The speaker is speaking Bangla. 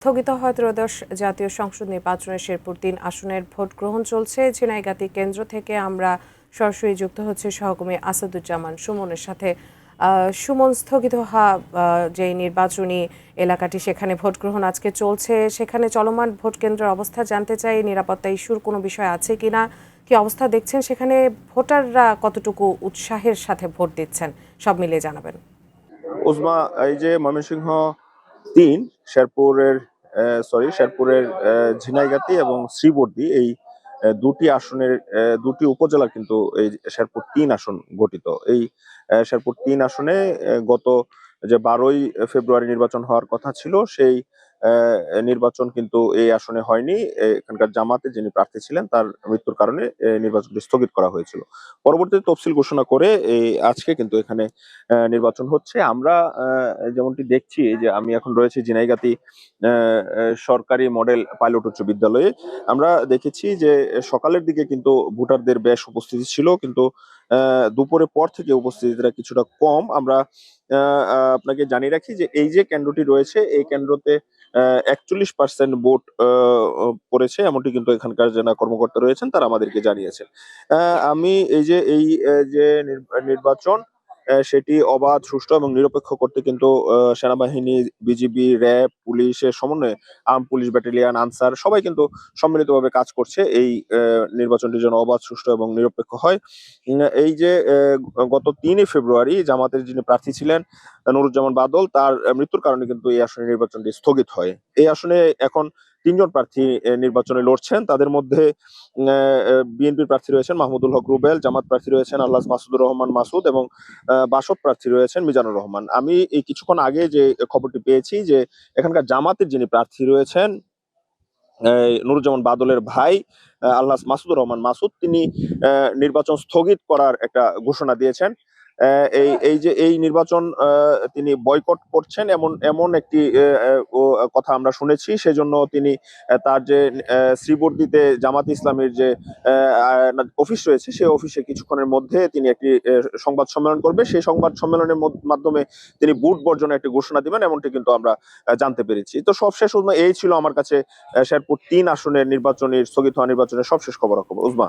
স্থগিত হয় ত্রয়োদশ জাতীয় সংসদ নির্বাচনের শেরপুর ৩ আসনের ভোট গ্রহণ চলছে। ঝিনাইগাতি কেন্দ্র থেকে আমরা সরাসরি যুক্ত হচ্ছে সহকর্মী আসাদুজ্জামান সুমনের সাথে। সুমন, স্থগিত হওয়া যে নির্বাচনী এলাকাটি, সেখানে ভোট গ্রহণ আজকে চলছে, সেখানে চলমান ভোট কেন্দ্রের অবস্থা জানতে চাই। নিরাপত্তা ইস্যুর কোনো বিষয় আছে কিনা, কি অবস্থা দেখছেন সেখানে? ভোটাররা কতটুকু উৎসাহের সাথে ভোট দিচ্ছেন, সব মিলিয়ে জানাবেন। উজমা, এই যে ময়মনসিংহ ৩ শেরপুরের ঝিনাইগাতি এবং শ্রীবর্দী, এই দুটি আসনের দুটি উপজেলা কিন্তু এই শেরপুর ৩ আসন গঠিত। এই শেরপুর ৩ আসনে গত যে 12ই ফেব্রুয়ারি নির্বাচন হওয়ার কথা ছিল, সেই নির্বাচন কিন্তু এই আসনে হয়নি। এখানকার জামাতে যিনি প্রার্থী ছিলেন তার মৃত্যুর কারণে নির্বাচনটি স্থগিত করা হয়েছিল। পরবর্তীতে তফসিল ঘোষণা করে আজকে কিন্তু এখানে নির্বাচন হচ্ছে। আমরা যেমনটি দেখছি যে আমি এখন রয়েছি ঝিনাইগাতি সরকারি মডেল পাইলট উচ্চ বিদ্যালয়ে। আমরা দেখেছি যে সকালের দিকে কিন্তু ভোটারদের বেশ উপস্থিতি ছিল, কিন্তু দুপুরের পর থেকে উপস্থিতিটা কিছুটা কম। আমরা আপনাকে জানিয়ে রাখি যে এই যে কেন্দ্রটি রয়েছে, এই কেন্দ্রতে 41% ভোট পড়েছে, এমনটি কিন্তু এখানকার যারা কর্মকর্তা রয়েছেন তারা আমাদেরকে জানিয়েছেন। আমি এই যে যে নির্বাচন সেটি অবাধ, সুষ্ঠু এবং নিরপেক্ষ করতে কিন্তু সেনাবাহিনী, বিজিবি, র্যাব, পুলিশের সমন্বয়ে আর্ম পুলিশ ব্যাটালিয়ন, আনসার সবাই কিন্তু সম্মিলিতভাবে কাজ করছে এই নির্বাচনটি যেন অবাধ, সুষ্ঠু এবং নিরপেক্ষ হয়। এই যে গত ৩ই ফেব্রুয়ারি জামাতের যিনি প্রার্থী ছিলেন নুরুজ্জামান বাদল, তার মৃত্যুর কারণে কিন্তু এই আসনে নির্বাচনটি স্থগিত হয়। এই আসনে এখন ৩ জন প্রার্থী নির্বাচনে লড়ছেন। তাদের মধ্যে বিএনপির প্রার্থী রয়েছেন মাহমুদুল হক রুবেল, জামাত প্রার্থী রয়েছেন আল্লাহ মাসুদুর রহমান মাসুদ এবং বাসদ প্রার্থী রয়েছেন মিজানুর রহমান। আমি এই কিছুক্ষণ আগে যে খবরটি পেয়েছি যে এখানকার জামাতের যিনি প্রার্থী রয়েছেন নুরুজ্জামান বাদলের ভাই আল্লাহ মাসুদুর রহমান মাসুদ, তিনি নির্বাচন স্থগিত করার একটা ঘোষণা দিয়েছেন। এই যে এই নির্বাচন তিনি বয়কট করছেন, এমন এমন একটি কথা আমরা শুনেছি। সেজন্য তিনি তার যে শ্রীবর্দীতে জামাত ইসলামের যে অফিস রয়েছে, সেই অফিসে কিছুক্ষণের মধ্যে তিনি একটি সংবাদ সম্মেলন করবে। সেই সংবাদ সম্মেলনের মাধ্যমে তিনি বুট বর্জনের একটি ঘোষণা দিবেন, এমনটি কিন্তু আমরা জানতে পেরেছি। তো সবশেষ উজমা, এই ছিল আমার কাছে শেরপুর ৩ আসনের স্থগিত হওয়া নির্বাচনের সবশেষ খবর উজমা।